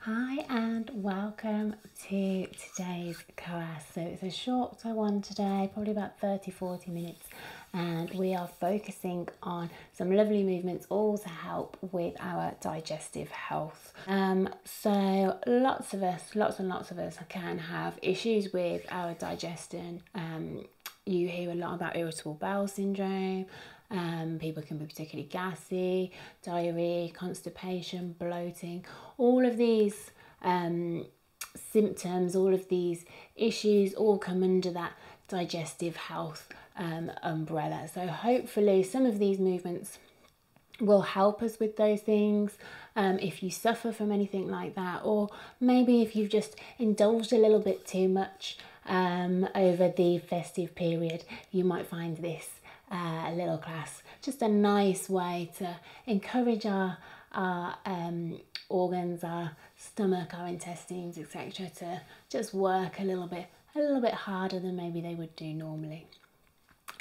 Hi and welcome to today's class. So it's a short one today, probably about 30-40 minutes, and we are focusing on some lovely movements all to help with our digestive health. So lots and lots of us can have issues with our digestion. You hear a lot about irritable bowel syndrome. People can be particularly gassy, diarrhea, constipation, bloating. All of these symptoms, all of these issues all come under that digestive health umbrella. So hopefully some of these movements will help us with those things. If you suffer from anything like that, or maybe if you've just indulged a little bit too much over the festive period, you might find this little class just a nice way to encourage our organs, our stomach, our intestines, etc., to just work a little bit harder than maybe they would do normally.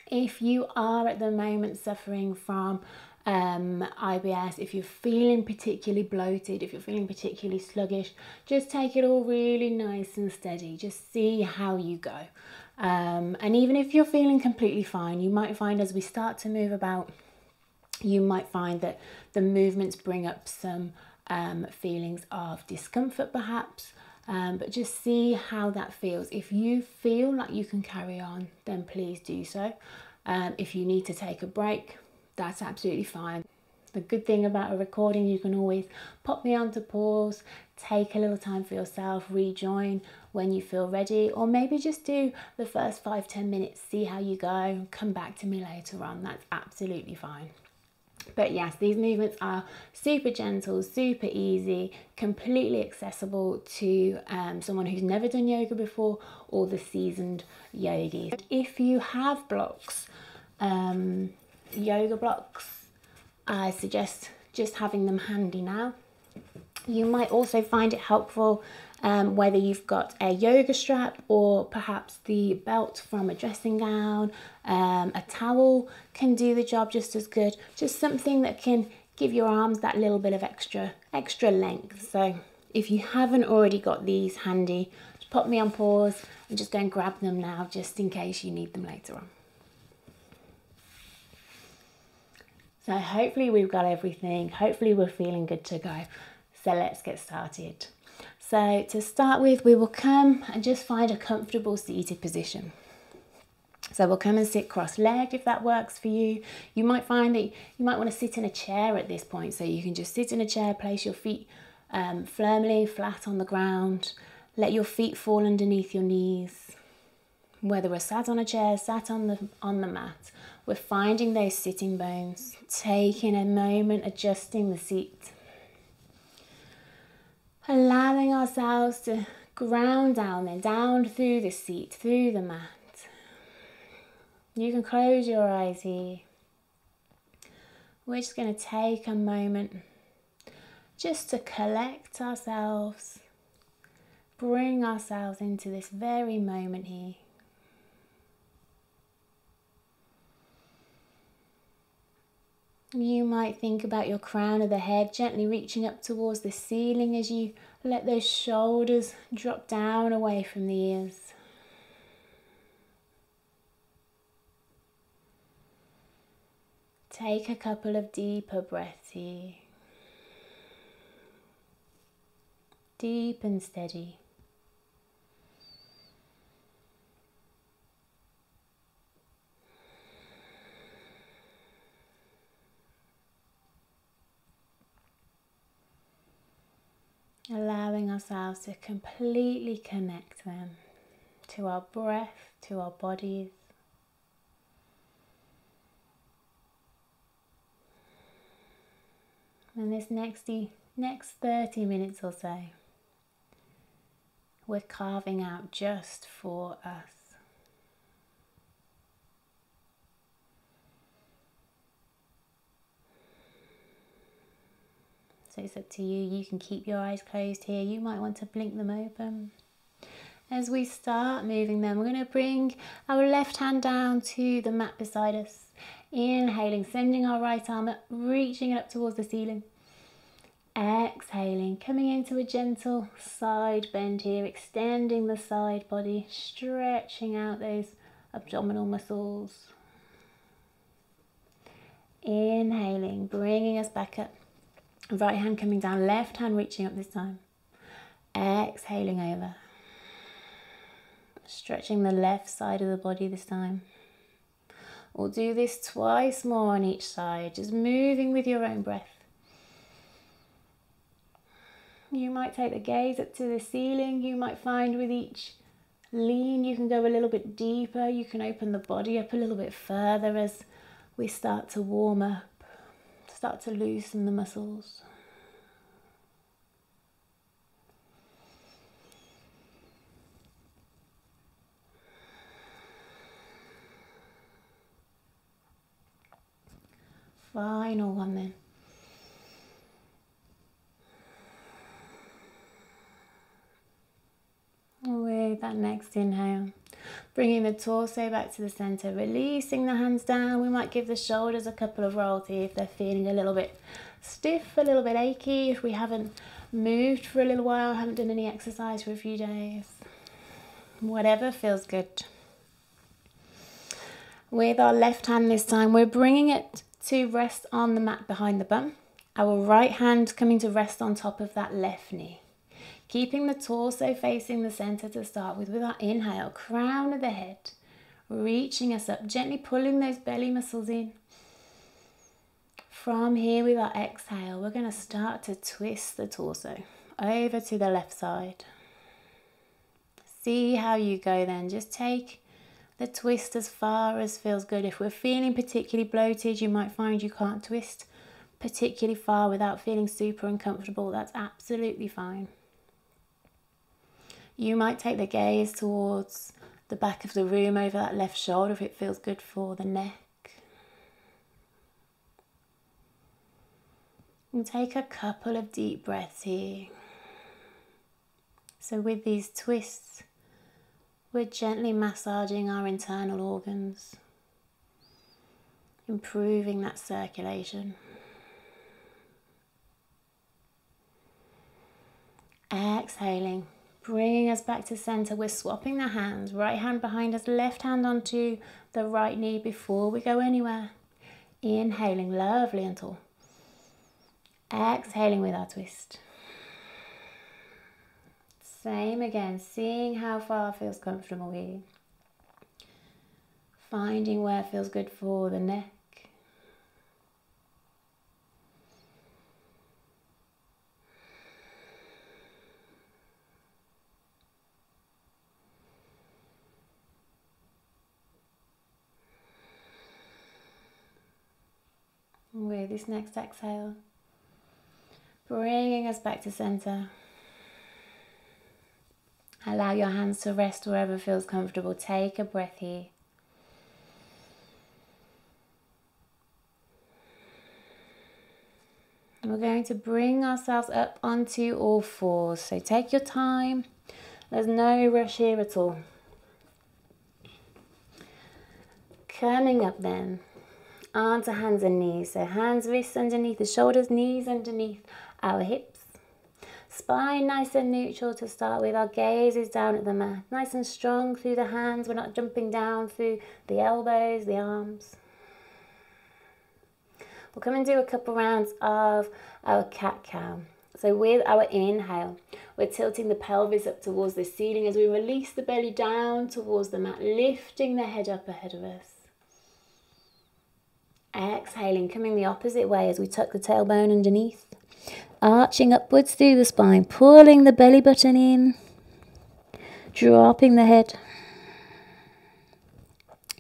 If you are at the moment suffering from IBS, if you're feeling particularly bloated, if you're feeling particularly sluggish, just take it all really nice and steady. Just see how you go. And even if you're feeling completely fine, you might find as we start to move about, you might find that the movements bring up some feelings of discomfort perhaps, but just see how that feels. If you feel like you can carry on, then please do so. If you need to take a break, that's absolutely fine. The good thing about a recording, you can always pop me onto pause, take a little time for yourself, rejoin when you feel ready, or maybe just do the first 5-10 minutes, see how you go, come back to me later on. That's absolutely fine. But yes, these movements are super gentle, super easy, completely accessible to someone who's never done yoga before or the seasoned yogis. If you have blocks, yoga blocks, I suggest just having them handy now. You might also find it helpful whether you've got a yoga strap or perhaps the belt from a dressing gown. A towel can do the job just as good. Just something that can give your arms that little bit of extra length. So if you haven't already got these handy, just pop me on pause and just go and grab them now, just in case you need them later on. So hopefully we've got everything. Hopefully we're feeling good to go. So let's get started. So to start with, we will come and just find a comfortable seated position. So we'll come and sit cross-legged if that works for you. You might find that you might want to sit in a chair at this point. So you can just sit in a chair, place your feet firmly flat on the ground. Let your feet fall underneath your knees. Whether we're sat on a chair, sat on the mat, we're finding those sitting bones, taking a moment, adjusting the seat. Allowing ourselves to ground down then, down through the seat, through the mat. You can close your eyes here. We're just going to take a moment just to collect ourselves, bring ourselves into this very moment here. You might think about your crown of the head gently reaching up towards the ceiling as you let those shoulders drop down away from the ears. Take a couple of deeper breaths here. Deep and steady. Allowing ourselves to completely connect them to our breath, to our bodies. And this next 30 minutes or so, we're carving out just for us. So it's up to you. You can keep your eyes closed here. You might want to blink them open. As we start moving them, we're going to bring our left hand down to the mat beside us. Inhaling, sending our right arm up, reaching it up towards the ceiling. Exhaling, coming into a gentle side bend here, extending the side body, stretching out those abdominal muscles. Inhaling, bringing us back up. Right hand coming down, left hand reaching up this time. Exhaling over. Stretching the left side of the body this time. We'll do this twice more on each side, just moving with your own breath. You might take the gaze up to the ceiling. You might find with each lean you can go a little bit deeper. You can open the body up a little bit further as we start to warm up, start to loosen the muscles. Final one then. With that next inhale, bringing the torso back to the center, releasing the hands down. We might give the shoulders a couple of rolls here if they're feeling a little bit stiff, a little bit achy, if we haven't moved for a little while, haven't done any exercise for a few days. Whatever feels good. With our left hand this time, we're bringing it to rest on the mat behind the bum. Our right hand coming to rest on top of that left knee. Keeping the torso facing the center to start with our inhale, crown of the head, reaching us up, gently pulling those belly muscles in. From here with our exhale, we're going to start to twist the torso over to the left side. See how you go then. Just take the twist as far as feels good. If we're feeling particularly bloated, you might find you can't twist particularly far without feeling super uncomfortable. That's absolutely fine. You might take the gaze towards the back of the room over that left shoulder if it feels good for the neck. And take a couple of deep breaths here. So with these twists, we're gently massaging our internal organs, improving that circulation. Exhaling. Bringing us back to center, we're swapping the hands, right hand behind us, left hand onto the right knee before we go anywhere. Inhaling, lovely and tall. Exhaling with our twist. Same again, seeing how far feels comfortable here. Finding where feels good for the neck. With this next exhale, bringing us back to center. Allow your hands to rest wherever feels comfortable. Take a breath here. And we're going to bring ourselves up onto all fours. So take your time. There's no rush here at all. Coming up then onto hands and knees. So hands, wrists underneath the shoulders, knees underneath our hips. Spine nice and neutral to start with. Our gaze is down at the mat. Nice and strong through the hands. We're not jumping down through the elbows, the arms. We'll come and do a couple rounds of our cat-cow. So with our inhale, we're tilting the pelvis up towards the ceiling as we release the belly down towards the mat, lifting the head up ahead of us. Exhaling, coming the opposite way as we tuck the tailbone underneath. Arching upwards through the spine, pulling the belly button in. Dropping the head.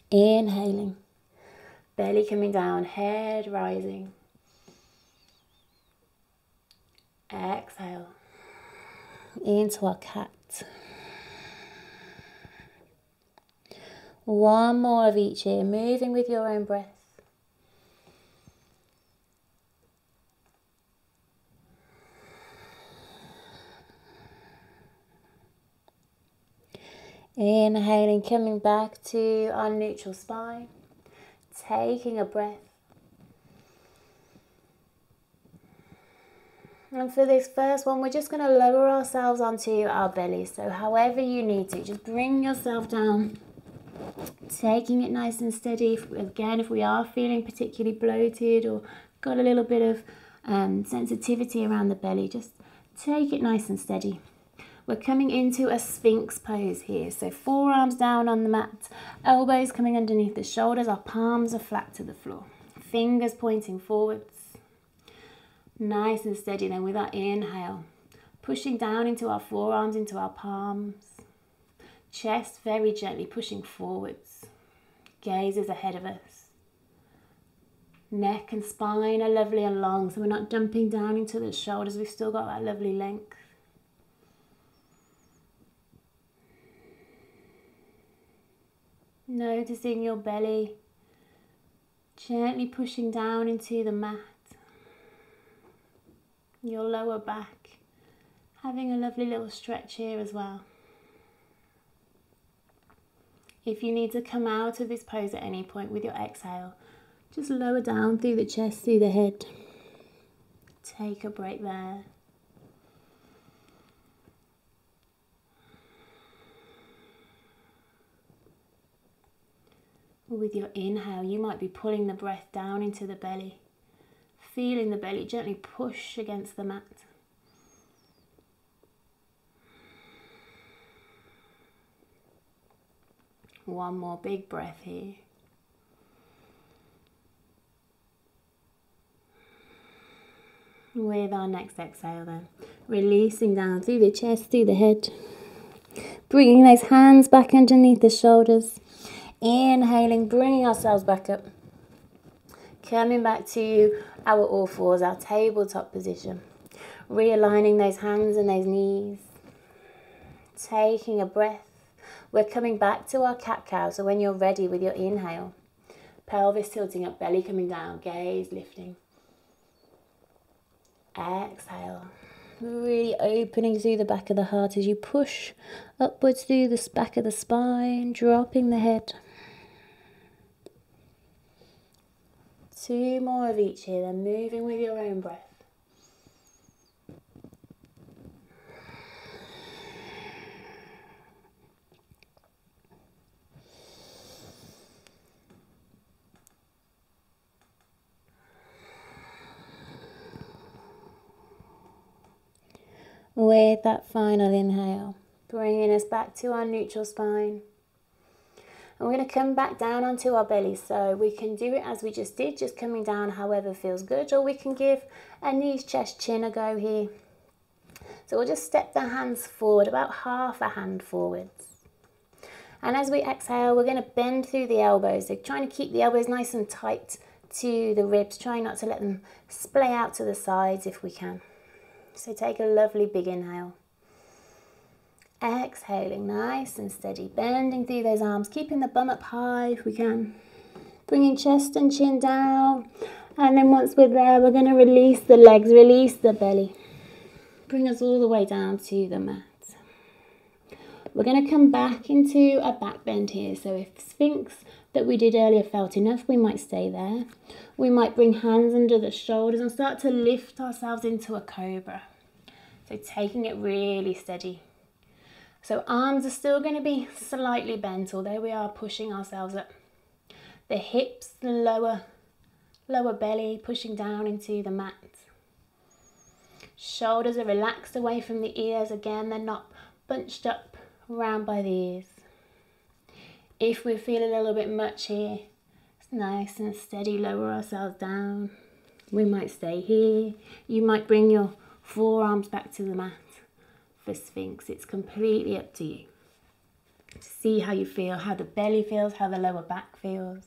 Inhaling. Belly coming down, head rising. Exhale. Into our cat. One more of each here, moving with your own breath. Inhaling, coming back to our neutral spine, taking a breath. And for this first one, we're just going to lower ourselves onto our belly. So however you need to, just bring yourself down, taking it nice and steady. If we are feeling particularly bloated or got a little bit of sensitivity around the belly, just take it nice and steady. We're coming into a Sphinx pose here. So forearms down on the mat, elbows coming underneath the shoulders, our palms are flat to the floor, fingers pointing forwards. Nice and steady then with our inhale, pushing down into our forearms, into our palms. Chest very gently pushing forwards. Gaze is ahead of us. Neck and spine are lovely and long, so we're not dumping down into the shoulders. We've still got that lovely length. Noticing your belly, gently pushing down into the mat. Your lower back, having a lovely little stretch here as well. If you need to come out of this pose at any point with your exhale, just lower down through the chest, through the head. Take a break there. With your inhale, you might be pulling the breath down into the belly, feeling the belly gently push against the mat. One more big breath here. With our next exhale then, releasing down through the chest, through the head. Bringing those hands back underneath the shoulders. Inhaling, bringing ourselves back up. Coming back to our all fours, our tabletop position. Realigning those hands and those knees. Taking a breath. We're coming back to our cat-cow, so when you're ready with your inhale, pelvis tilting up, belly coming down, gaze lifting. Exhale. Really opening through the back of the heart as you push upwards through the back of the spine, dropping the head. 2 more of each here, then moving with your own breath. With that final inhale, bringing us back to our neutral spine. And we're going to come back down onto our belly, so we can do it as we just did, just coming down however feels good, or we can give a knees, chest, chin a go here. So we'll just step the hands forward, about half a hand forwards. And as we exhale, we're going to bend through the elbows, so trying to keep the elbows nice and tight to the ribs, trying not to let them splay out to the sides if we can. So take a lovely big inhale. Exhaling nice and steady, bending through those arms, keeping the bum up high if we can. Bringing chest and chin down. And then once we're there, we're going to release the legs, release the belly. Bring us all the way down to the mat. We're going to come back into a back bend here. So if Sphinx that we did earlier felt enough, we might stay there. We might bring hands under the shoulders and start to lift ourselves into a Cobra. So taking it really steady. So arms are still going to be slightly bent, although we are pushing ourselves up. The hips, the lower belly pushing down into the mat. Shoulders are relaxed away from the ears. Again, they're not bunched up round by the ears. If we feel a little bit much here, it's nice and steady, lower ourselves down. We might stay here. You might bring your forearms back to the mat. For Sphinx, it's completely up to you. See how you feel, how the belly feels, how the lower back feels.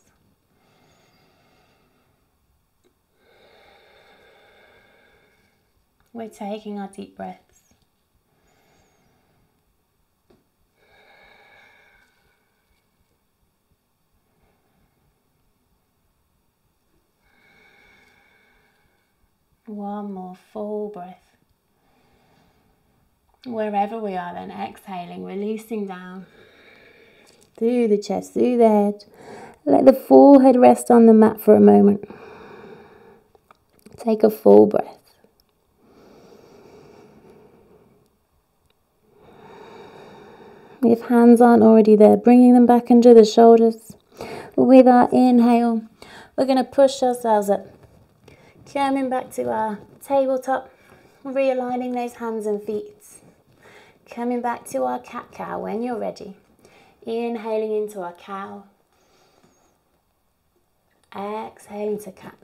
We're taking our deep breaths. One more full breath. Wherever we are then, exhaling, releasing down through the chest, through the head. Let the forehead rest on the mat for a moment. Take a full breath. If hands aren't already there, bringing them back under the shoulders. With our inhale, we're going to push ourselves up, coming back to our tabletop, realigning those hands and feet. Coming back to our cat-cow when you're ready. Inhaling into our cow. Exhaling to cat.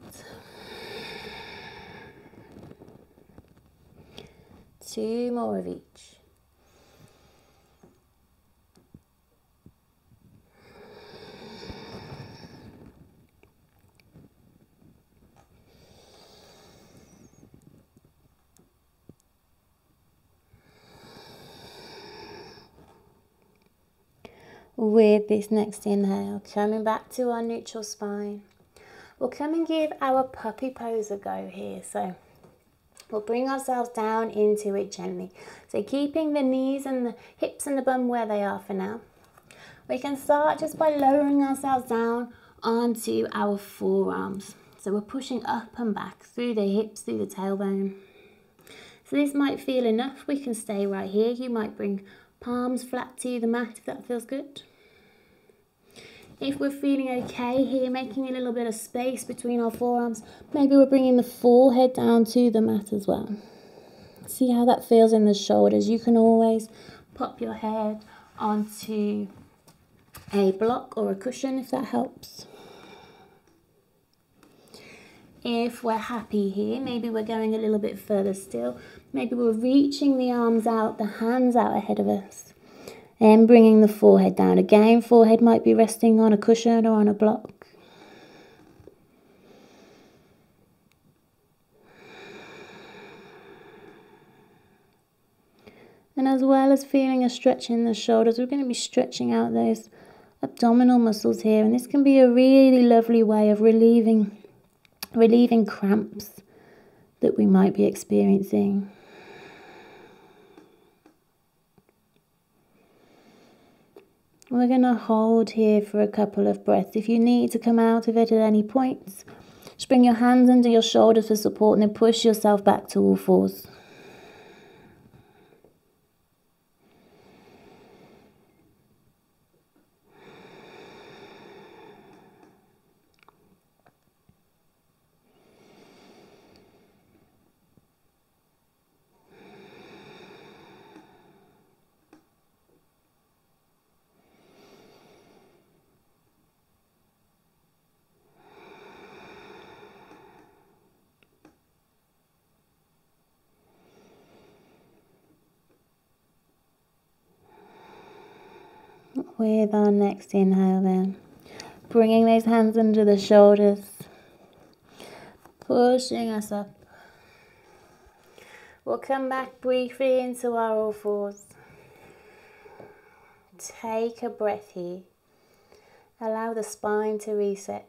2 more of each. With this next inhale, coming back to our neutral spine, we'll come and give our puppy pose a go here. So we'll bring ourselves down into it gently. So keeping the knees and the hips and the bum where they are for now. We can start just by lowering ourselves down onto our forearms. So we're pushing up and back through the hips, through the tailbone. So this might feel enough. We can stay right here. You might bring palms flat to the mat if that feels good. If we're feeling okay here, making a little bit of space between our forearms, maybe we're bringing the forehead down to the mat as well. See how that feels in the shoulders. You can always pop your head onto a block or a cushion if that helps. If we're happy here, maybe we're going a little bit further still. Maybe we're reaching the arms out, the hands out ahead of us. And bringing the forehead down. Again, forehead might be resting on a cushion or on a block. And as well as feeling a stretch in the shoulders, we're going to be stretching out those abdominal muscles here. And this can be a really lovely way of relieving cramps that we might be experiencing. We're going to hold here for a couple of breaths. If you need to come out of it at any point, just bring your hands under your shoulders for support and then push yourself back to all fours. With our next inhale then, bringing those hands under the shoulders, pushing us up. We'll come back briefly into our all fours. Take a breath here. Allow the spine to reset.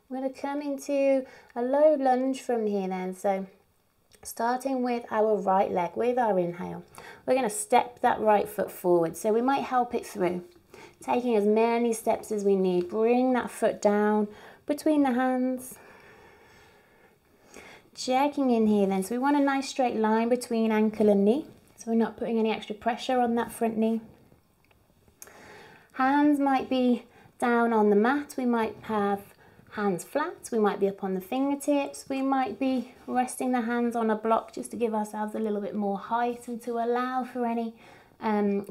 We're going to come into a low lunge from here then. So starting with our right leg with our inhale, we're going to step that right foot forward. So we might help it through, taking as many steps as we need. Bring that foot down between the hands. Checking in here then. So we want a nice straight line between ankle and knee. So we're not putting any extra pressure on that front knee. Hands might be down on the mat. We might have hands flat, we might be up on the fingertips, we might be resting the hands on a block just to give ourselves a little bit more height and to allow for any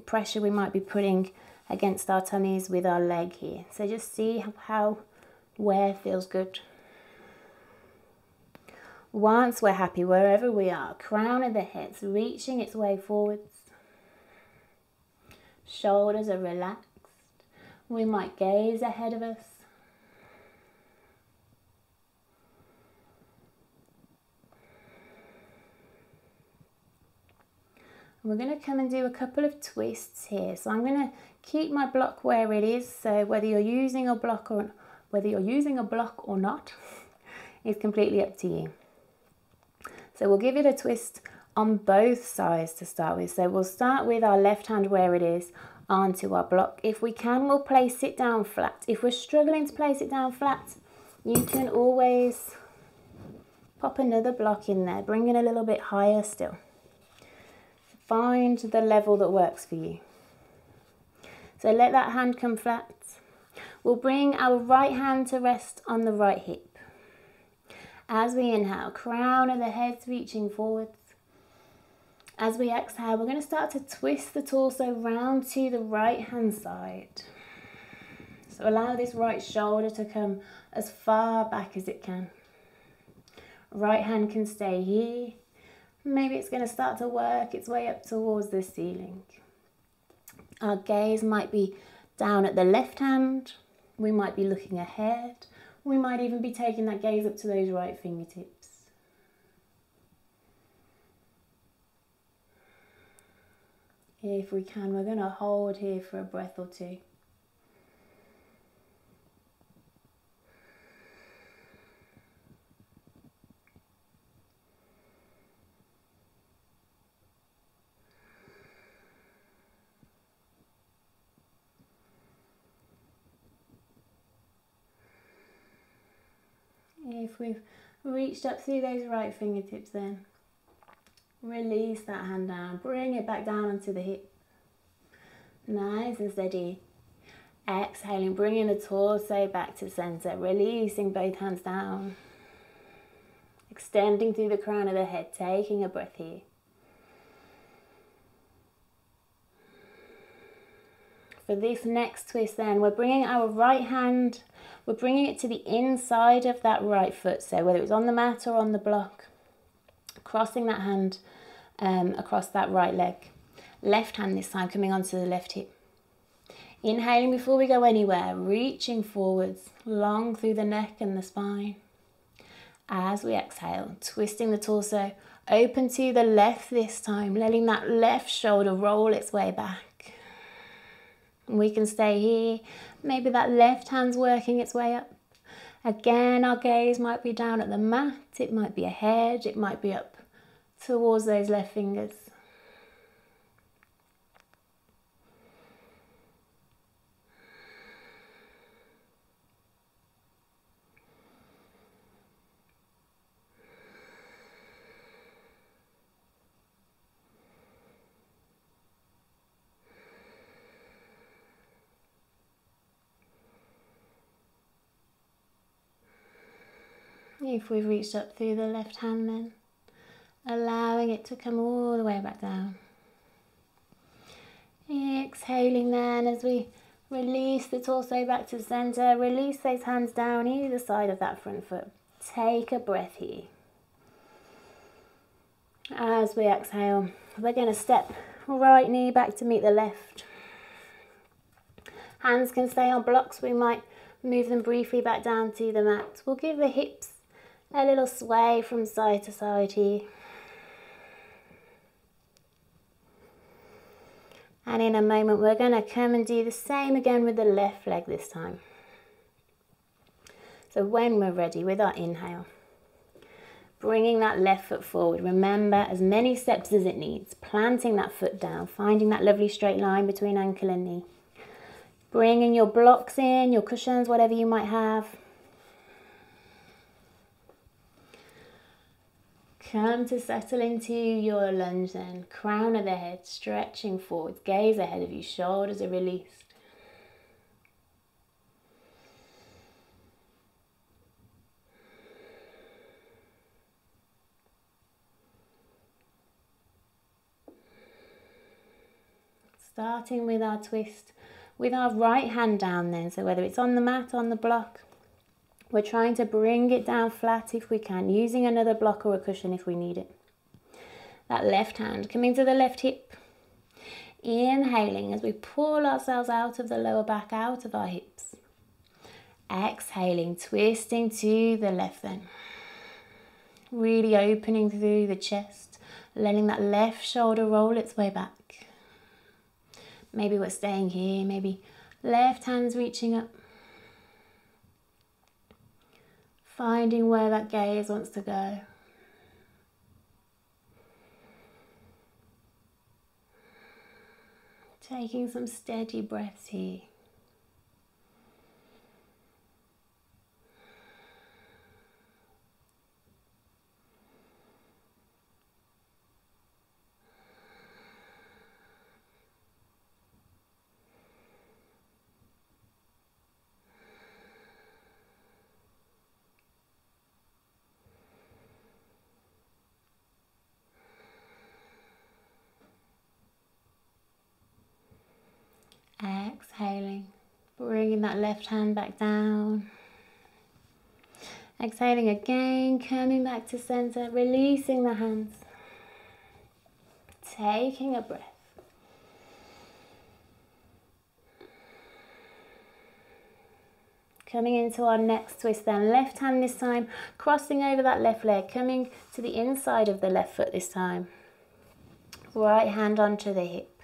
pressure we might be putting against our tummies with our leg here. So just see where feels good. Once we're happy wherever we are, crown of the hips reaching its way forwards. Shoulders are relaxed. We might gaze ahead of us. We're going to come and do a couple of twists here. So I'm going to keep my block where it is. So whether you're using a block or not is completely up to you. So we'll give it a twist on both sides to start with. So we'll start with our left hand where it is onto our block. If we can, we'll place it down flat. If we're struggling to place it down flat, You can always pop another block in there, bring it a little bit higher still. Find the level that works for you. So let that hand come flat. We'll bring our right hand to rest on the right hip. As we inhale, crown of the head reaching forwards. As we exhale, we're going to start to twist the torso round to the right hand side. So allow this right shoulder to come as far back as it can. Right hand can stay here. Maybe it's going to start to work its way up towards the ceiling. Our gaze might be down at the left hand. We might be looking ahead. We might even be taking that gaze up to those right fingertips. If we can, we're going to hold here for a breath or two. If we've reached up through those right fingertips, then release that hand down, bring it back down onto the hip. Nice and steady. Exhaling, bringing the torso back to center, releasing both hands down. Extending through the crown of the head, taking a breath here. For this next twist then, we're bringing our right hand, we're bringing it to the inside of that right foot. So whether it's on the mat or on the block, crossing that hand across that right leg. Left hand this time coming onto the left hip. Inhaling before we go anywhere, reaching forwards, long through the neck and the spine. As we exhale, twisting the torso, open to the left this time, letting that left shoulder roll its way back. We can stay here. Maybe that left hand's working its way up. Again, our gaze might be down at the mat. It might be ahead. It might be up towards those left fingers. If we've reached up through the left hand then, allowing it to come all the way back down. Exhaling then as we release the torso back to center, release those hands down either side of that front foot. Take a breath here. As we exhale, we're going to step right knee back to meet the left. Hands can stay on blocks, we might move them briefly back down to the mat. We'll give the hips a little sway from side to side here. And in a moment we're going to come and do the same again with the left leg this time. So when we're ready with our inhale, bringing that left foot forward. Remember, as many steps as it needs. Planting that foot down, finding that lovely straight line between ankle and knee. Bringing your blocks in, your cushions, whatever you might have. Come to settle into your lunge then. Crown of the head, stretching forwards, gaze ahead of you, shoulders are released. Starting with our twist, with our right hand down then, so whether it's on the mat, on the block, we're trying to bring it down flat if we can, using another block or a cushion if we need it. That left hand coming to the left hip. Inhaling as we pull ourselves out of the lower back, out of our hips. Exhaling, twisting to the left then. Really opening through the chest, letting that left shoulder roll its way back. Maybe we're staying here, maybe left hand's reaching up. Finding where that gaze wants to go. Taking some steady breaths here. Exhaling, bringing that left hand back down. Exhaling again, coming back to center, releasing the hands. Taking a breath. Coming into our next twist then, left hand this time, crossing over that left leg, coming to the inside of the left foot this time. Right hand onto the hip.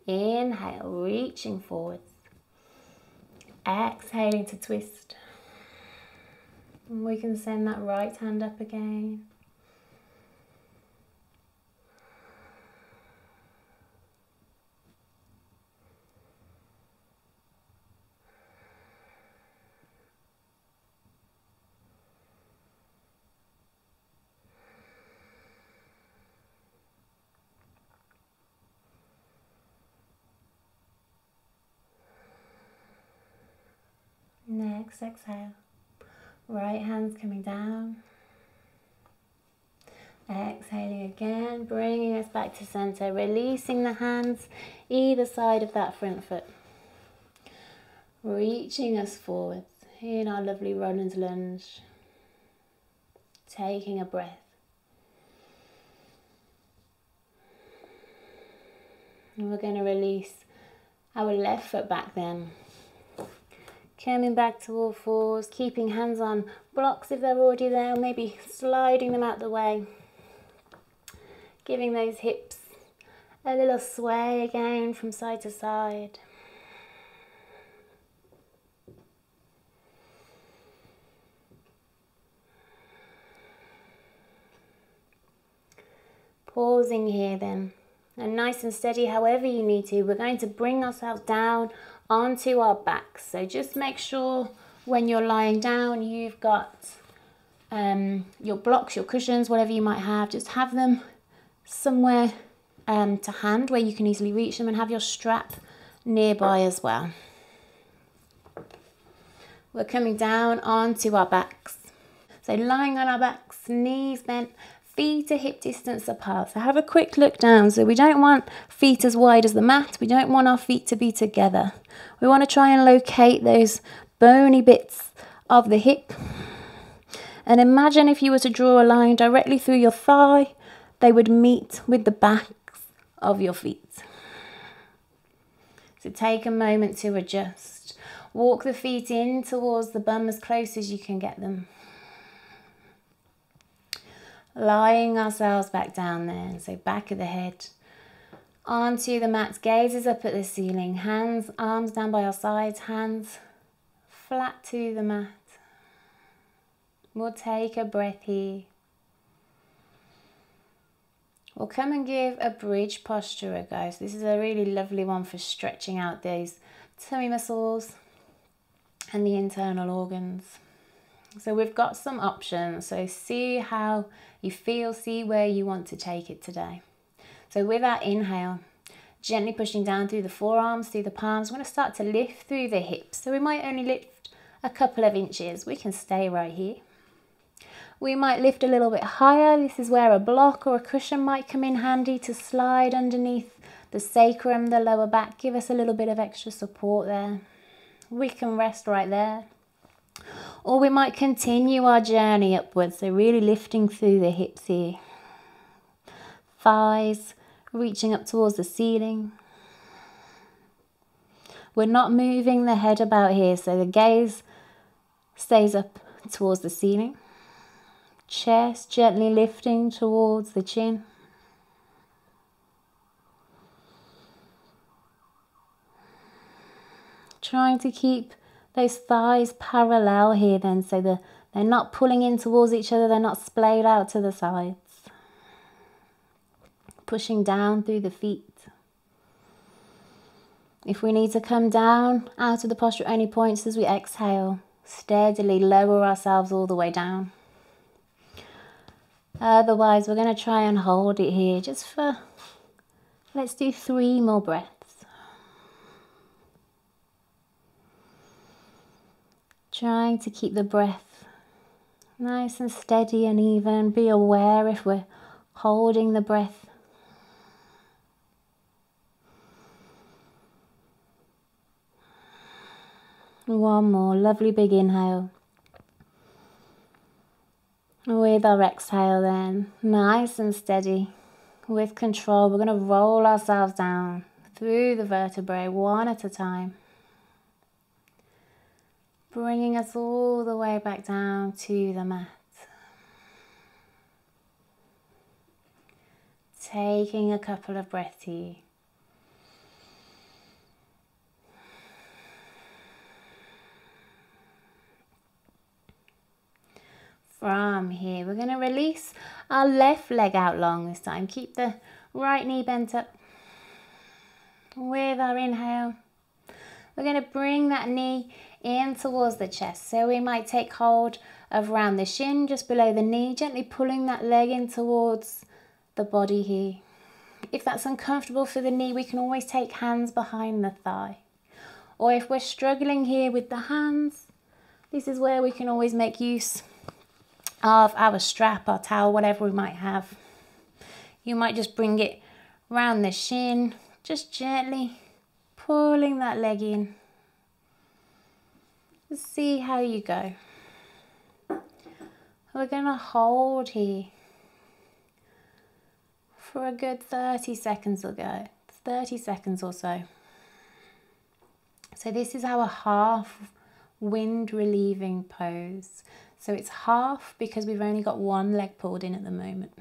Inhale, reaching forwards. Exhaling to twist. And we can send that right hand up again. Next exhale, right hand's coming down. Exhaling again, bringing us back to center, releasing the hands either side of that front foot. Reaching us forward in our lovely runner's lunge. Taking a breath. And we're going to release our left foot back then. Coming back to all fours, keeping hands on blocks if they're already there, maybe sliding them out the way. Giving those hips a little sway again from side to side. Pausing here then, and nice and steady however you need to. We're going to bring ourselves down onto our backs. So just make sure when you're lying down you've got your blocks, your cushions, whatever you might have, just have them somewhere to hand where you can easily reach them, and have your strap nearby as well. We're coming down onto our backs. So lying on our backs, knees bent, feet are hip distance apart. So have a quick look down. So we don't want feet as wide as the mat. We don't want our feet to be together. We want to try and locate those bony bits of the hip. And imagine if you were to draw a line directly through your thigh, they would meet with the backs of your feet. So take a moment to adjust. Walk the feet in towards the bum as close as you can get them. Lying ourselves back down there, so back of the head onto the mat, gazes up at the ceiling, hands, arms down by our sides, hands flat to the mat. We'll take a breath here. We'll come and give a bridge posture a go. So this is a really lovely one for stretching out those tummy muscles and the internal organs. So we've got some options, so see how you feel, see where you want to take it today. So with our inhale, gently pushing down through the forearms, through the palms, we're going to start to lift through the hips. So we might only lift a couple of inches, we can stay right here. We might lift a little bit higher. This is where a block or a cushion might come in handy to slide underneath the sacrum, the lower back, give us a little bit of extra support there. We can rest right there. Or we might continue our journey upwards, so really lifting through the hips here. Thighs reaching up towards the ceiling. We're not moving the head about here, so the gaze stays up towards the ceiling. Chest gently lifting towards the chin. Trying to keep those thighs parallel here then, so they're not pulling in towards each other, they're not splayed out to the sides. Pushing down through the feet. If we need to come down out of the posture at any points as we exhale, steadily lower ourselves all the way down. Otherwise, we're going to try and hold it here just for, let's do 3 more breaths. Trying to keep the breath nice and steady and even. Be aware if we're holding the breath. One more lovely big inhale. With our exhale then, nice and steady, with control, we're going to roll ourselves down through the vertebrae one at a time, bringing us all the way back down to the mat. Taking a couple of breaths here. From here, we're going to release our left leg out long this time. Keep the right knee bent up. With our inhale, we're going to bring that knee in towards the chest. So we might take hold of around the shin, just below the knee, gently pulling that leg in towards the body here. If that's uncomfortable for the knee, we can always take hands behind the thigh. Or if we're struggling here with the hands, this is where we can always make use of our strap, our towel, whatever we might have. You might just bring it round the shin, just gently pulling that leg in. Just see how you go. We're going to hold here for a good 30 seconds or so. So this is our half wind relieving pose. So it's half because we've only got one leg pulled in at the moment.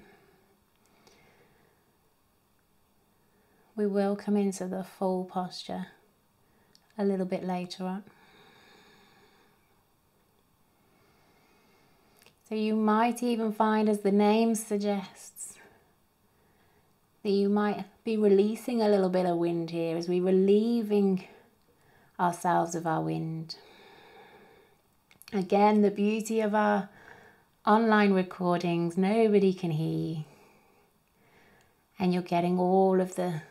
We will come into the full posture a little bit later on. So you might even find, as the name suggests, that you might be releasing a little bit of wind here as we're relieving ourselves of our wind. Again, the beauty of our online recordings, nobody can hear you. And you're getting all of the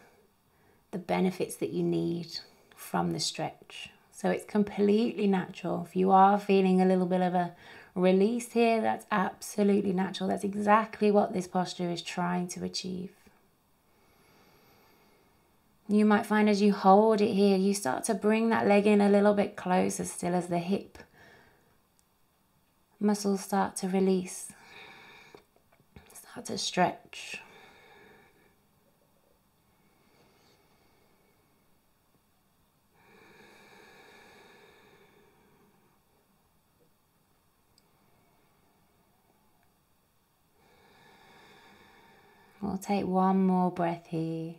benefits that you need from the stretch. So it's completely natural. If you are feeling a little bit of a release here, that's absolutely natural. That's exactly what this posture is trying to achieve. You might find as you hold it here, you start to bring that leg in a little bit closer still as the hip muscles start to release, start to stretch. We'll take one more breath here.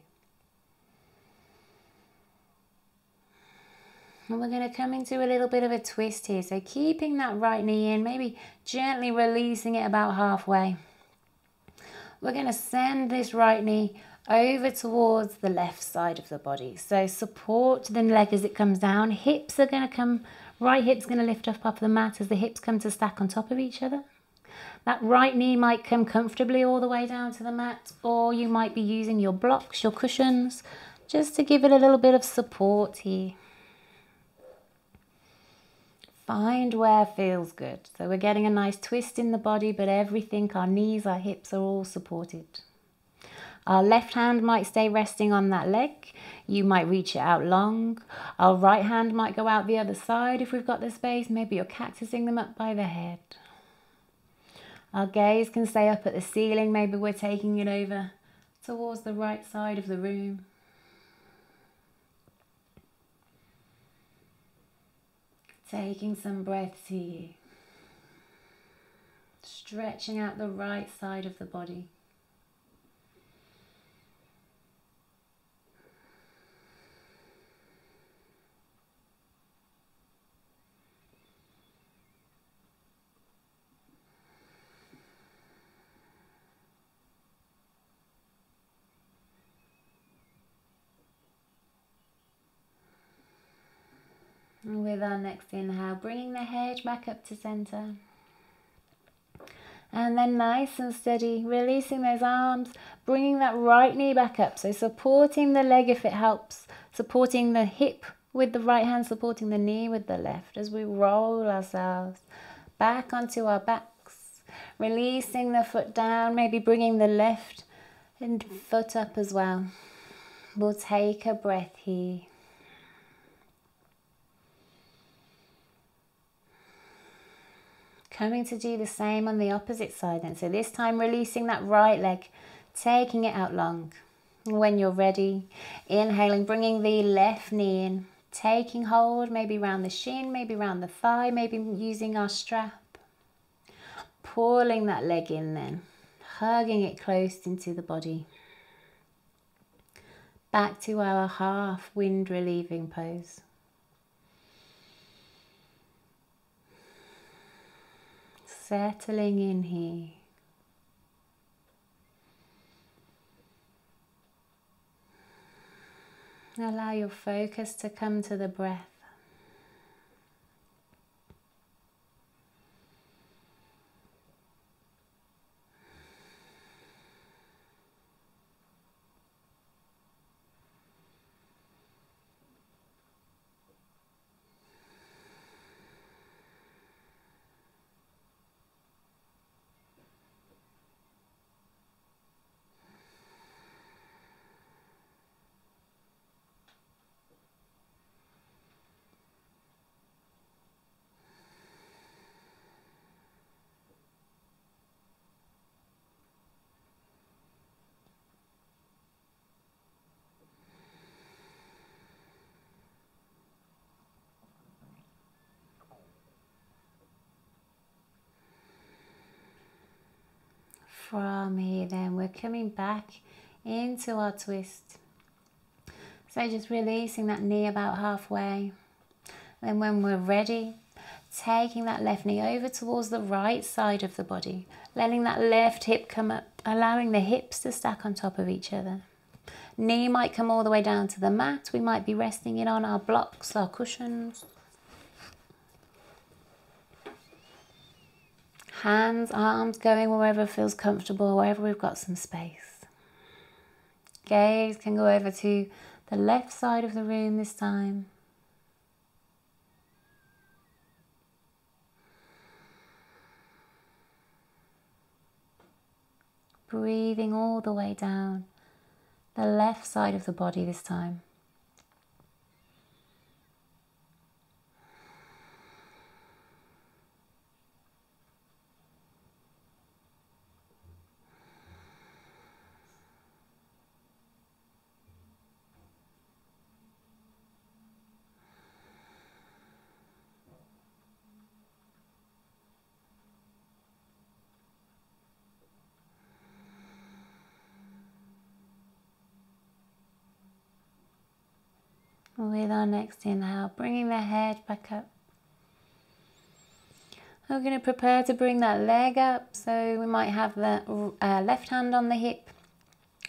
And we're going to come into a little bit of a twist here. So keeping that right knee in, maybe gently releasing it about halfway. We're going to send this right knee over towards the left side of the body. So support the leg as it comes down. Hips are going to come, right hip's going to lift up off the mat as the hips come to stack on top of each other. That right knee might come comfortably all the way down to the mat, or you might be using your blocks, your cushions, just to give it a little bit of support here. Find where feels good. So we're getting a nice twist in the body, but everything, our knees, our hips are all supported. Our left hand might stay resting on that leg. You might reach it out long. Our right hand might go out the other side if we've got the space. Maybe you're cactusing them up by the head. Our gaze can stay up at the ceiling. Maybe we're taking it over towards the right side of the room. Taking some breaths here. Stretching out the right side of the body. And with our next inhale, bringing the head back up to center. And then nice and steady, releasing those arms, bringing that right knee back up. So supporting the leg if it helps, supporting the hip with the right hand, supporting the knee with the left as we roll ourselves back onto our backs. Releasing the foot down, maybe bringing the left foot up as well. We'll take a breath here. Coming to do the same on the opposite side then. So this time releasing that right leg, taking it out long. When you're ready, inhaling, bringing the left knee in, taking hold, maybe around the shin, maybe around the thigh, maybe using our strap. Pulling that leg in then, hugging it close into the body. Back to our half wind relieving pose. Settling in here. Allow your focus to come to the breath. From here then, we're coming back into our twist. So just releasing that knee about halfway. Then when we're ready, taking that left knee over towards the right side of the body, letting that left hip come up, allowing the hips to stack on top of each other. Knee might come all the way down to the mat. We might be resting it on our blocks, our cushions. Hands, arms going wherever feels comfortable, wherever we've got some space. Gaze can go over to the left side of the room this time. Breathing all the way down the left side of the body this time. With our next inhale, bringing the head back up. We're going to prepare to bring that leg up. So we might have the left hand on the hip,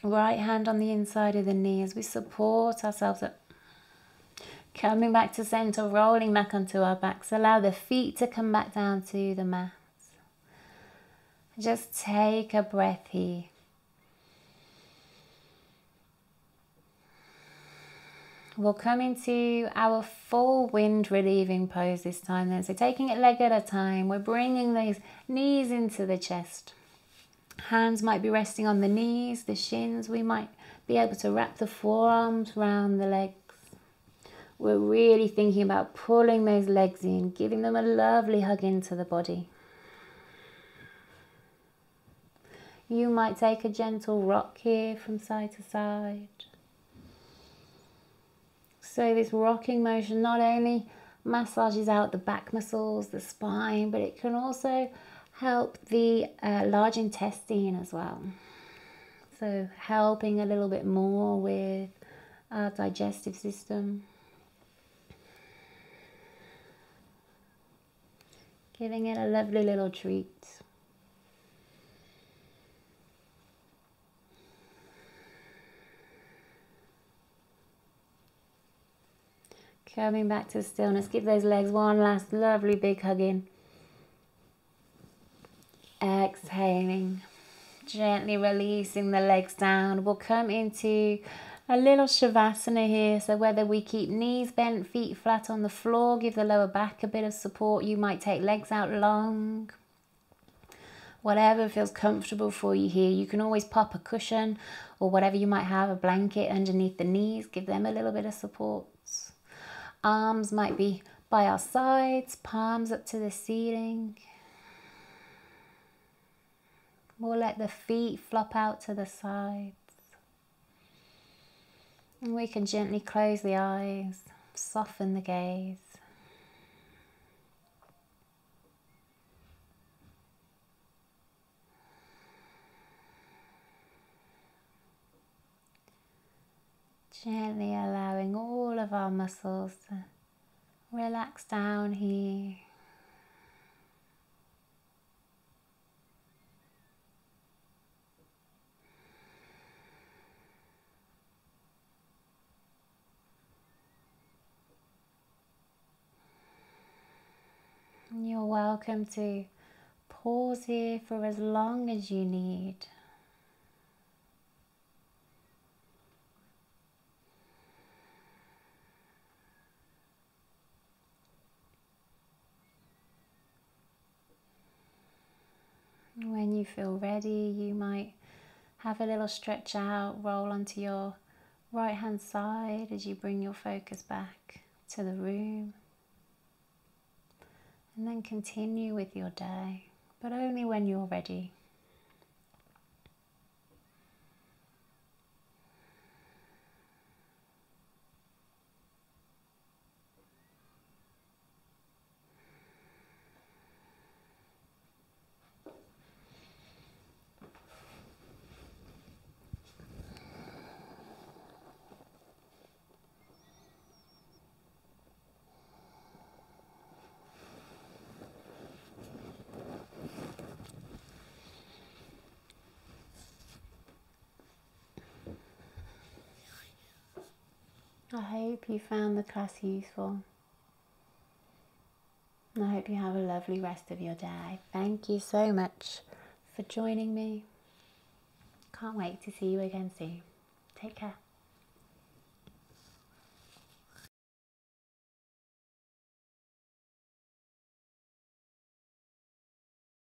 right hand on the inside of the knee as we support ourselves up. Coming back to center, rolling back onto our backs. Allow the feet to come back down to the mat. Just take a breath here. We'll come into our full wind relieving pose this time then. So taking it leg at a time, we're bringing those knees into the chest. Hands might be resting on the knees, the shins. We might be able to wrap the forearms around the legs. We're really thinking about pulling those legs in, giving them a lovely hug into the body. You might take a gentle rock here from side to side. So this rocking motion not only massages out the back muscles, the spine, but it can also help the large intestine as well. So helping a little bit more with our digestive system. Giving it a lovely little treat. Coming back to stillness, give those legs one last lovely big hug in. Exhaling, gently releasing the legs down. We'll come into a little shavasana here. So whether we keep knees bent, feet flat on the floor, give the lower back a bit of support. You might take legs out long. Whatever feels comfortable for you here. You can always pop a cushion or whatever you might have, a blanket underneath the knees. Give them a little bit of support. Arms might be by our sides, palms up to the ceiling. We'll let the feet flop out to the sides. And we can gently close the eyes, soften the gaze. Gently allowing all of our muscles to relax down here. And you're welcome to pause here for as long as you need. When you feel ready, you might have a little stretch out, roll onto your right hand side as you bring your focus back to the room. And then continue with your day, but only when you're ready. I hope you found the class useful. And I hope you have a lovely rest of your day. Thank you so much for joining me. Can't wait to see you again soon. Take care.